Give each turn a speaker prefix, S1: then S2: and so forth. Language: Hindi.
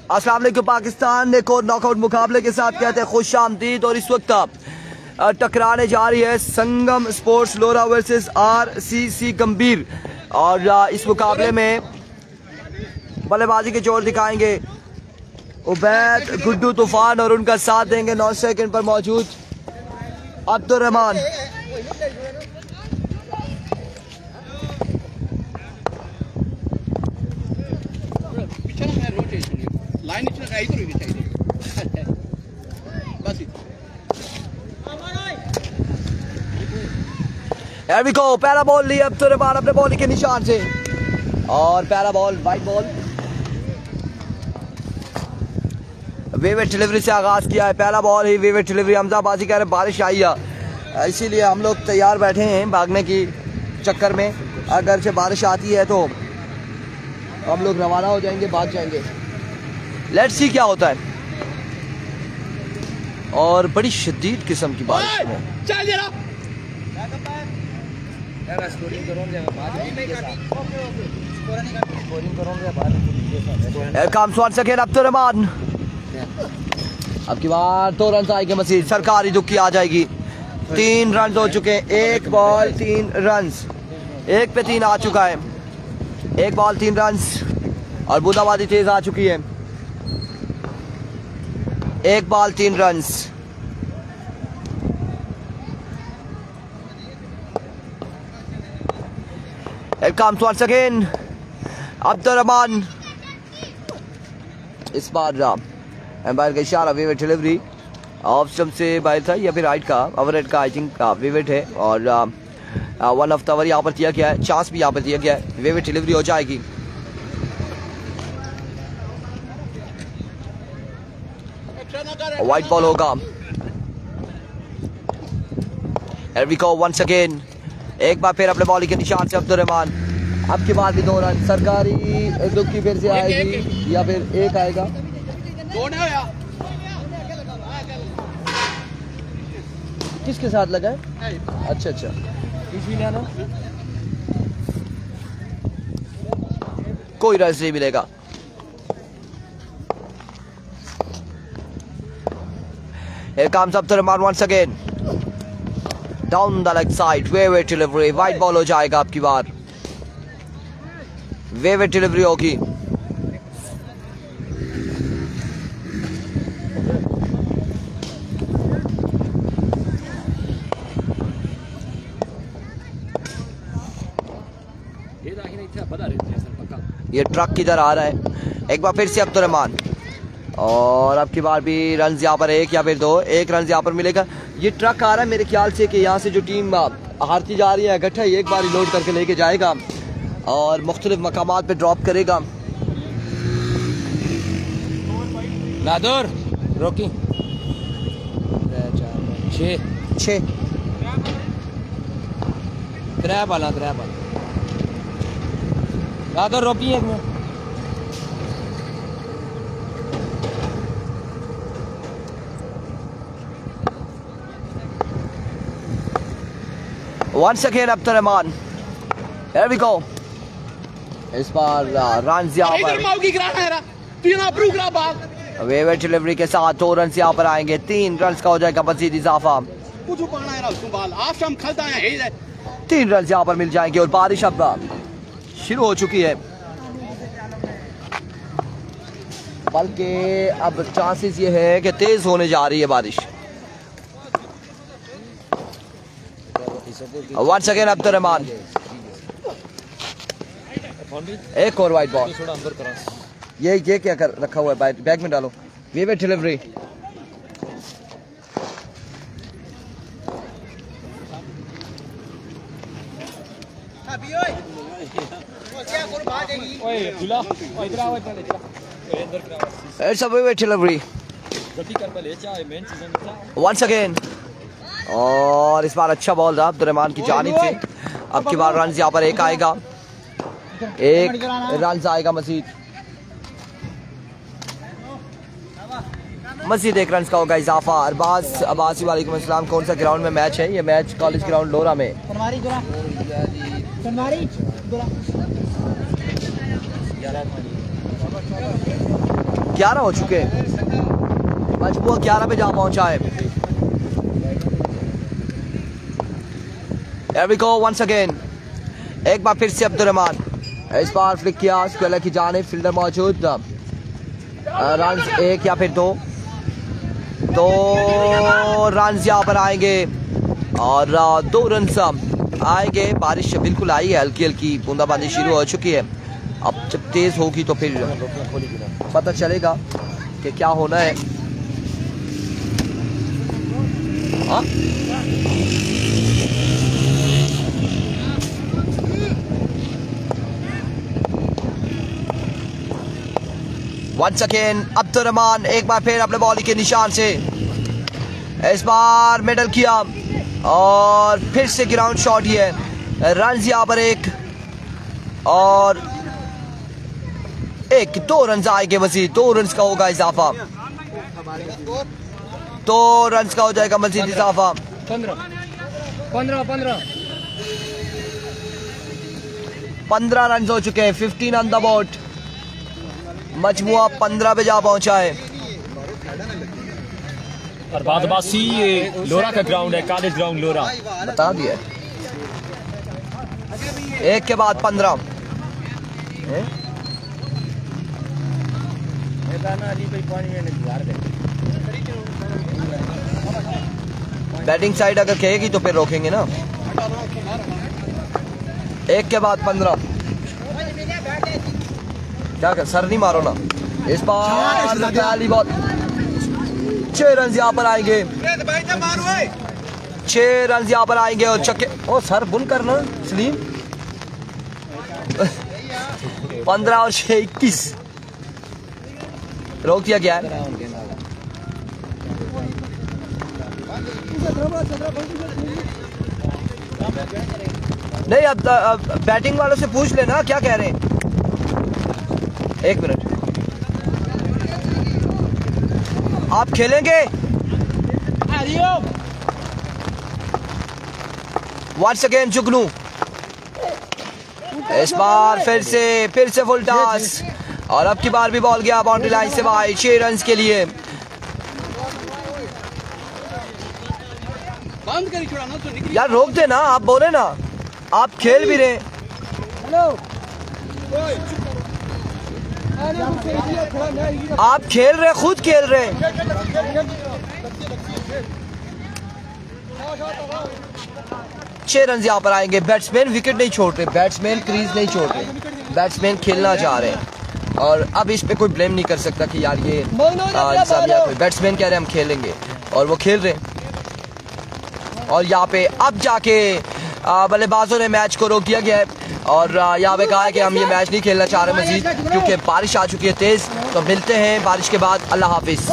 S1: अस्सलाम वालेकुम पाकिस्तान एक और नॉकआउट मुकाबले के साथ कहते हैं खुश आमदीद। और इस वक्त टकराने जा रही है संगम स्पोर्ट्स लोरा वर्सेस RCC गंभीर। और इस मुकाबले में बल्लेबाजी के जोर दिखाएंगे उबैद गुड्डू तूफान और उनका साथ देंगे 9 सेकंड पर मौजूद अब्दुल रहमान। पहला बॉल लिया अब्दुल रहमान अपने बॉलिंग के निशान से और पहला ball wide ball. Vivid delivery से आगाज किया है, पहला बॉल ही विविड डिलीवरी। हमजाबाजी कह रहे बारिश आई है इसीलिए हम लोग तैयार बैठे हैं भागने की चक्कर में। अगर से बारिश आती है तो हम लोग रवाना हो जाएंगे, भाग जाएंगे। लेट्स सी क्या होता है। और बड़ी शदीद किस्म की बारिश है। अब्दुल रहमान अब की बार 2 रन आएंगे मजीद। सरकारी दुक्की आ जाएगी। 3 रन हो चुके हैं, 1 बॉल 3 रन, 1 पे 3 आ चुका है। 1 बॉल 3 रन और बूंदाबांदी तेज आ चुकी है। 1 ball 3 run. comes once again Abdul Rahman. इस बार एम्पायर का इशारा विविड डिलीवरी ऑफ स्टंप से बाहर था या फिर राइट का ओवरहेड का आई थिंक विविड है। और 1 ऑफ ओवर यहाँ पर दिया गया है, चांस भी यहाँ पर दिया गया है। विविड डिलीवरी हो जाएगी। वाइट बॉल होगा। Here we go once again। एक बार फिर अपने बॉलिंग के निशान से अब्दुल रहमान। अब की बार भी 2 रन। सरकारी दुक्की फिर से आएगी या फिर 1 आएगा। किसके साथ लगा है? अच्छा ना कोई रन नहीं मिलेगा। Here comes Abdul Rahman once again down the leg side. वेवेट डिलीवरी वाइड बॉल हो जाएगा। आपकी बार वेवेट डिलीवरी होगी। ये ट्रक किधर आ रहा है। एक बार फिर से अब्दुल रहमान और अब की बार भी रन यहाँ पर 1 या फिर 2। 1 रन यहाँ पर मिलेगा। ये ट्रक आ रहा है मेरे ख्याल से कि यहाँ से जो टीम हारती जा रही है इकट्ठा ही एक बार ही लोड करके लेके जाएगा और मुख्तलिफ मकामात पे ड्रॉप करेगा।
S2: नादुर रोकी 6 3 बाला नादुर रोकी 1 minute.
S1: Once again Abdul Rahman. Here we go। इस बार रन यहाँ पर वेवेट डिलीवरी के साथ 2 रन यहाँ पर आएंगे। 3 रन का हो जाएगा मजीद इजाफा। 3 रन यहाँ पर मिल जाएंगे और बारिश अब शुरू हो चुकी है। बल्कि अब चांसेस ये है कि तेज होने जा रही है बारिश। Once again Abdul Rahman. एक और वाइट बॉल। ये क्या कर रखा हुआ है? बैग में डालो। Vivid delivery it's a vivid delivery once again। और इस बार अच्छा बॉल था अब्दुल रहमान की जानिब से। अब की बार रन यहाँ पर 1 आएगा। 1 रन आएगा मजीद 1 रन का होगा इजाफा। अरबाज अब्बासी वालेकुम अस्सलाम। कौन सा ग्राउंड में मैच है? ये मैच कॉलेज ग्राउंड लोरा में। 11 हो चुके हैं, मजबूर 11 पे जा पहुंचा है। Here we go once again, एक बार फिर से अब्दुर्रहमान, इस बार फ्लिक किया स्क्वेयर की जानिब, फील्डर मौजूद, रन 1 या फिर 2 रन यहाँ पर आएंगे और 2 रन आएंगे। बारिश बिल्कुल आई है, हल्की हल्की बूंदाबांदी शुरू हो चुकी है। अब जब तेज होगी तो फिर पता चलेगा कि क्या होना है। हाँ? वंस अगेन अब्दुर्रहमान एक बार फिर अपने बॉलिंग के निशान से, इस बार मिडल किया और फिर से ग्राउंड शॉट ही है। रन यहाँ पर 1 और 2 रन आएंगे मजीद, 2 रन का होगा इजाफा, 2 रन का हो जाएगा मजीद इजाफा। 15 रन हो चुके हैं, 15 ऑन द बोर्ड, मजमुआ 15 पे जा पहुंचा है।
S3: और बादबासी ये लोरा का ग्राउंड है, कॉलेज ग्राउंड लोरा,
S1: बता दिया। 1 के बाद 15। बैटिंग साइड अगर कहेगी तो फिर रोकेंगे ना। 1 के बाद 15, क्या कर, सर नहीं मारो ना। इस बार पहली बॉल, 6 रन यहाँ पर आएंगे, 6 रन यहाँ पर आएंगे और छक्के। ओ सर बुन करना सलीम। 15 और 6 21, रोक दिया गया है। नहीं अब बैटिंग वालों से पूछ लेना क्या कह रहे हैं। 1 मिनट, आप खेलेंगे? वंस अगेन जुगनू, इस बार फिर से फुल टॉस और अब की बार भी बॉल गया बाउंड्री लाइन से बाहर, 6 रन के लिए। यार रोक देना, आप बोले ना, आप खेल भी रहे। आप खेल रहे, खुद खेल रहे। छह रन यहाँ पर आएंगे। बैट्समैन विकेट नहीं छोड़ रहे, बैट्समैन क्रीज नहीं छोड़ रहे, बैट्समैन खेलना चाह रहे हैं और अब इस पे कोई ब्लेम नहीं कर सकता कि यार ये बैट्समैन कह रहे हैं हम खेलेंगे और वो खेल रहे हैं। और यहाँ पे अब जाके बल्लेबाजों ने मैच को रोक दिया गया है और यहाँ पे कहा है कि हम ये मैच नहीं खेलना चाह रहे मजीद क्योंकि बारिश आ चुकी है तेज। तो मिलते हैं बारिश के बाद, अल्लाह हाफिज।